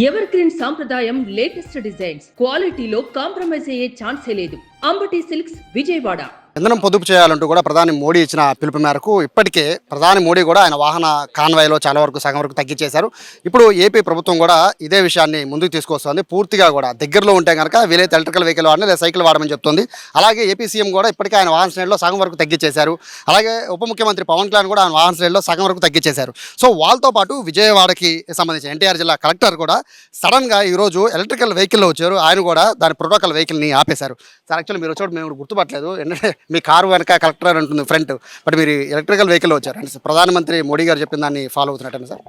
Ever green సాంప్రదాయం latest designs క్వాలిటీలో compromise అయ్యే ఛాన్సే లేదు. అంబటి సిల్క్స్ విజయవాడ. ఇంధనం పొదుపు చేయాలంటూ కూడా ప్రధాని మోడీ ఇచ్చిన పిలుపు మేరకు ఇప్పటికే ప్రధాని మోడీ కూడా ఆయన వాహన కాన్వాయ్లో చాలా వరకు సగం వరకు తగ్గించేశారు. ఇప్పుడు ఏపీ ప్రభుత్వం కూడా ఇదే విషయాన్ని ముందుకు తీసుకొస్తుంది. పూర్తిగా కూడా దగ్గరలో ఉంటే కనుక వీలైతే ఎలక్ట్రికల్ వెహికల్ వాడిని లేదా సైకిల్ వాడమని చెప్తుంది. అలాగే ఏపీ సీఎం కూడా ఇప్పటికే ఆయన వాహన శ్రేణిలో సగం వరకు తగ్గించేశారు. అలాగే ఉప ముఖ్యమంత్రి పవన్ కళ్యాణ్ కూడా ఆయన వాహన శ్రేణిలో సగం వరకు తగ్గించేశారు. సో వాళ్ళతో పాటు విజయవాడకి సంబంధించిన ఎన్టీఆర్ జిల్లా కలెక్టర్ కూడా సడన్గా ఈరోజు ఎలక్ట్రికల్ వెహికల్లో వచ్చారు. ఆయన కూడా దాని ప్రోటోకాల్ వెహికల్ని ఆపేశారు. సార్ యాక్చువల్లీ మీరు వచ్చాడు మేము గుర్తుపట్టలేదు, ఎందుకంటే మీ కారు వెనక కలెక్టర్ అని ఉంటుంది ఫ్రంట్, బట్ మీరు ఎలక్ట్రికల్ వెహికల్ వచ్చారు అంటే ప్రధానమంత్రి మోడీ గారు చెప్పిన దాన్ని ఫాలో అవుతున్నట్టు సార్.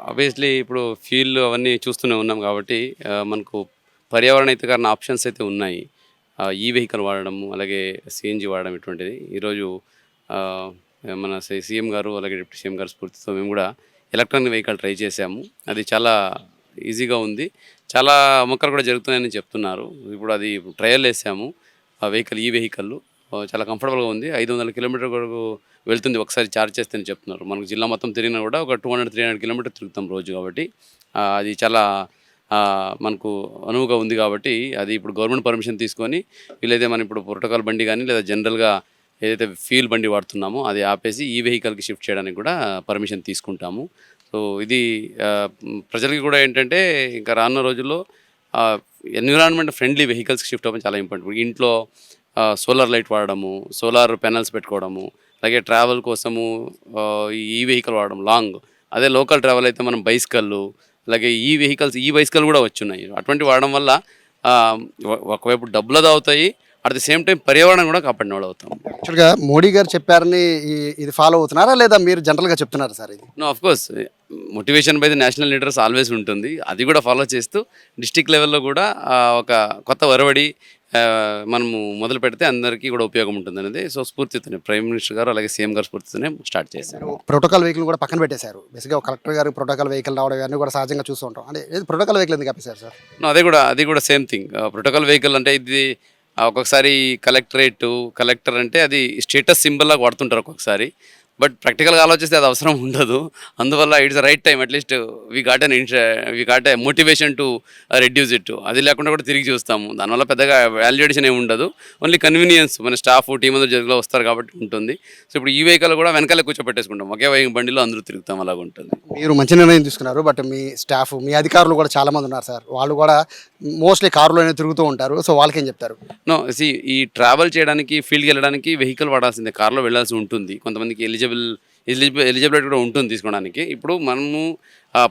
ఆబ్వియస్లీ ఇప్పుడు ఫ్యూల్ అవన్నీ చూస్తూనే ఉన్నాం కాబట్టి మనకు పర్యావరణ హితకరణ ఆప్షన్స్ అయితే ఉన్నాయి. ఈ వెహికల్ వాడడము అలాగే సిఎన్జి వాడడం ఇటువంటిది ఈరోజు మన సీఎం గారు అలాగే డిప్యూటీ సీఎం గారు స్ఫూర్తితో మేము కూడా ఎలక్ట్రానిక్ వెహికల్ ట్రై చేసాము. అది చాలా ఈజీగా ఉంది, చాలా అమ్మకాలు కూడా జరుగుతున్నాయని చెప్తున్నారు. ఇప్పుడు అది ట్రయల్ వేసాము. ఆ వెహికల్ ఈ వెహికల్ చాలా కంఫర్టబుల్గా ఉంది. 500 కిలోమీటర్ వరకు వెళ్తుంది ఒకసారి ఛార్జ్ చేస్తేనే చెప్తున్నారు. మనకు జిల్లా మొత్తం తిరిగినా కూడా ఒక 200-300 కిలోమీటర్ తిరుగుతాం రోజు కాబట్టి అది చాలా మనకు అనువుగా ఉంది. కాబట్టి అది ఇప్పుడు గవర్నమెంట్ పర్మిషన్ తీసుకొని వీలైతే మనం ఇప్పుడు ప్రోటోకాల్ బండి కానీ లేదా జనరల్గా ఏదైతే ఫ్యూల్ బండి వాడుతున్నామో అది ఆపేసి ఈ వెహికల్కి షిఫ్ట్ చేయడానికి కూడా పర్మిషన్ తీసుకుంటాము. సో ఇది ప్రజలకి కూడా ఏంటంటే ఇంకా రానున్న రోజుల్లో ఎన్విరాన్మెంట్ ఫ్రెండ్లీ వెహికల్స్కి షిఫ్ట్ అవ్వడం చాలా ఇంపార్టెంట్. ఇంట్లో సోలార్ లైట్ వాడడము, సోలార్ ప్యానల్స్ పెట్టుకోవడము, అలాగే ట్రావెల్ కోసము ఈ వెహికల్ వాడడం లాంగ్. అదే లోకల్ ట్రావెల్ అయితే మనం బైసికల్ అలాగే ఈ బైసికల్ కూడా వచ్చున్నాయి. అటువంటి వాడడం వల్ల ఒకవైపు డబ్బులు అది అవుతాయి, అట్ ది సేమ్ టైం పర్యావరణం కూడా కాపాడిన వాళ్ళు అవుతాం. యాక్చువల్గా మోడీ గారు చెప్పారని ఇది ఫాలో అవుతున్నారా లేదా మీరు జనరల్గా చెప్తున్నారా సార్? ఇది no, of course motivation by the national leaders always ఉంటుంది. అది కూడా ఫాలో చేస్తూ డిస్టిక్ లెవెల్లో కూడా ఒక కొత్త ఒరవడి మనము మొదలు పెడితే అందరికీ కూడా ఉపయోగం ఉంటుంది అనేది. సో స్ఫూర్తితోనే ప్రైమ్ మినిస్టర్ గారు అలాగే సీఎం గారు స్ఫూర్తితోనే స్టార్ట్ చేశారు. ప్రోటోకాల్ వెహికల్ కూడా పక్కన పెట్టేశారు. బేసిక్గా కలెక్టర్ గారు ప్రోటోకాల్ వెహికల్ రావడం ఇవన్నీ కూడా సహజంగా చూస్తూ ఉంటాం. అంటే ప్రోటోకాల్ వెహికల్ ఎందుకు ఆపేశారు సార్? అది కూడా సేమ్ థింగ్. ప్రోటోకాల్ వెహికల్ అంటే ఇది ఒక్కొక్కసారి కలెక్టర్ అంటే అది స్టేటస్ సింబల్ లాగా వాడుతుంటారు ఒక్కొక్కసారి. బట్ ప్రాక్టికల్గా ఆలోచిస్తే అది అవసరం ఉండదు. అందువల్ల it's right time at least we got a motivation to reduce it. అది లేకుండా కూడా తిరిగి చూస్తాము. దానివల్ల పెద్దగా వాల్యుయేషన్ ఏమి ఉండదు, ఓన్లీ కన్వీనియన్స్. మన స్టాఫ్ టీం అందరూ జరుగులో వస్తారు కాబట్టి ఉంటుంది. సో ఇప్పుడు ఈ వెహికల్ కూడా వెనకాలే కూర్చోపెట్టేసుకుంటాం, ఒకే బండిలో అందరూ తిరుగుతాం, అలాగ ఉంటుంది. మీరు మంచి నిర్ణయం తీసుకున్నారు. బట్ మీ స్టాఫ్ మీ అధికారులు కూడా చాలామంది ఉన్నారు సార్, వాళ్ళు కూడా మోస్ట్లీ కారులోనే తిరుగుతూ ఉంటారు. సో వాళ్ళకేం చెప్తారు? నో, ఈ ట్రావెల్ చేయడానికి ఫీల్డ్కి వెళ్ళడానికి వెహికల్ వాడాల్సిందే, కార్లో వెళ్ళాల్సి ఉంటుంది. కొంతమందికి ఎలిజిబిలిటీ కూడా ఉంటుంది తీసుకోవడానికి. ఇప్పుడు మనము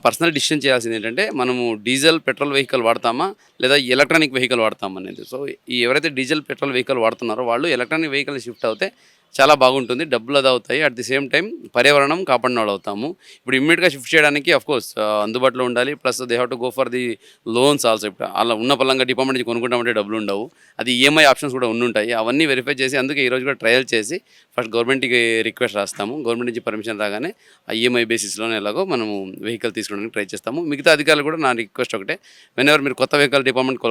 పర్సనల్ డిసిషన్ చేయాల్సింది ఏంటంటే మనము డీజిల్ పెట్రోల్ వెహికల్ వాడతామా లేదా ఎలక్ట్రానిక్ వెహికల్ వాడతామా అనేది. సో ఎవరైతే డీజిల్ పెట్రోల్ వెహికల్ వాడుతున్నారో వాళ్ళు ఎలక్ట్రానిక్ వెహికల్ షిఫ్ట్ అవుతే చాలా బాగుంటుంది, డబ్బులు అది అవుతాయి, అట్ ది సేమ్ టైం పర్యావరణం కాపాడిన వాళ్ళు అవుతాము. ఇప్పుడు ఇమ్మీడియట్గా షిఫ్ట్ చేయడానికి అఫ్కోర్స్ అందుబాటులో ఉండాలి, plus they have to go for the loans also. ఇప్పుడు అలా ఉన్న పలంగా డిపార్ట్మెంట్ నుంచి కొనుక్కుంటామంటే డబ్బులు ఉండవు, అది ఈఎంఐ ఆప్షన్స్ కూడా ఉంటాయి. అవన్నీ వెరిఫై చేసి అందుకే ఈరోజు కూడా ట్రయల్ చేసి ఫస్ట్ గవర్నమెంట్కి రిక్వెస్ట్ రాస్తాము. గవర్నమెంట్ నుంచి పర్మిషన్ రాగానే ఆ ఈఎంఐ బేసిస్లోనే ఎలాగో మనము వెహికల్ తీసుకోవడానికి ట్రై చేస్తాము. మిగతా అధికారులు కూడా నా రిక్వెస్ట్ ఒకటే, వెనెవర్ మీరు కొత్త వెహికల్ డిపార్ట్మెంట్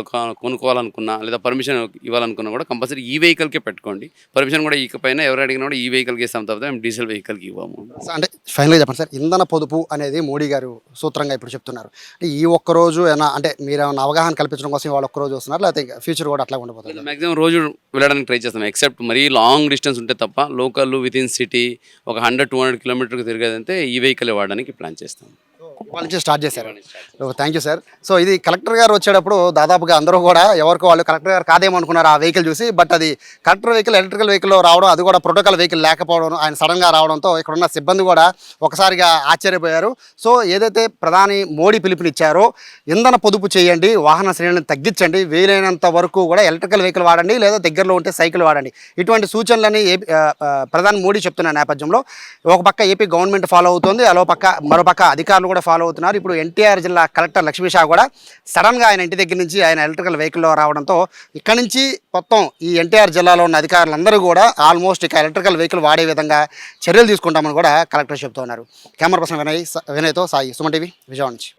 కొనుక్కోవాలనుకున్నా లేదా పర్మిషన్ ఇవ్వాలనుకున్నా కూడా కంపల్సరీ ఈ వెహికల్కే పెట్టుకోండి. పర్మిషన్ కూడా ఇకపైన ఎవరు అడిగినా కూడా ఈ వెహికల్కి ఇస్తాం తప్ప మేము డీజిల్ వెహికల్కి ఇవ్వము. అంటే ఫైనల్గా చెప్పండి సార్, ఇంధన పొదుపు అనేది మోడీ గారు సూత్రంగా ఇప్పుడు చెప్తున్నారు. అంటే ఈ ఒక్కరోజు అంటే మీరు ఏమైనా అవగాహన కల్పించడం కోసం వాళ్ళు ఒక్కరోజు వస్తున్నారు, లేకపోతే ఫ్యూచర్ కూడా అట్లా ఉండబోతుంది? మ్యాక్సిమం రోజు వెళ్ళడానికి ట్రై చేస్తాం, ఎక్సెప్ట్ మరీ లాంగ్ డిస్టెన్స్ ఉంటే తప్ప. లోకల్ విత్ ఇన్ సిటీ ఒక 100-200 కిలోమీటర్కి తిరిగేదంటే ఈ వెహికల్ వాడడానికి ప్లాన్ చేస్తాం. వాళ్ళ నుంచి స్టార్ట్ చేశారు. Thank you sir. సో ఇది కలెక్టర్ గారు వచ్చేటప్పుడు దాదాపుగా అందరూ కూడా ఎవరికి వాళ్ళు కలెక్టర్ గారు కాదేమో అనుకున్నారు ఆ వెహికల్ చూసి. బట్ అది కలెక్టర్ వెహికల్ ఎలక్ట్రికల్ వెహికల్లో రావడం, అది కూడా ప్రోటోకాల్ వెహికల్ లేకపోవడం, ఆయన సడన్గా రావడంతో ఇక్కడ ఉన్న సిబ్బంది కూడా ఒకసారిగా ఆశ్చర్యపోయారు. సో ఏదైతే ప్రధాని మోడీ పిలుపునిచ్చారో ఇంధన పొదుపు చేయండి, వాహన శ్రేణులను తగ్గించండి, వీలైనంత వరకు కూడా ఎలక్ట్రికల్ వెహికల్ వాడండి, లేదా దగ్గరలో ఉంటే సైకిల్ వాడండి, ఇటువంటి సూచనలని ప్రధాని మోడీ చెప్తున్న నేపథ్యంలో ఒక పక్క ఏపీ గవర్నమెంట్ ఫాలో అవుతుంది, మరోపక్క అధికారులు కూడా ఫాలో అవుతున్నారు. ఇప్పుడు ఎన్టీఆర్ జిల్లా కలెక్టర్ లక్ష్మీ షా కూడా సడన్గా ఆయన ఇంటి దగ్గర నుంచి ఆయన ఎలక్ట్రికల్ వెహికల్లో రావడంతో ఇక్కడ నుంచి మొత్తం ఈ ఎన్టీఆర్ జిల్లాలో ఉన్న అధికారులందరూ కూడా ఆల్మోస్ట్ ఇక ఎలక్ట్రికల్ వెహికల్ వాడే విధంగా చర్యలు తీసుకుంటామని కూడా కలెక్టర్ చెప్తున్నారు. కెమెరా పర్సన్ వినయ్తో సాయి, సుమన్ టీవీ, విజయవాడ నుంచి.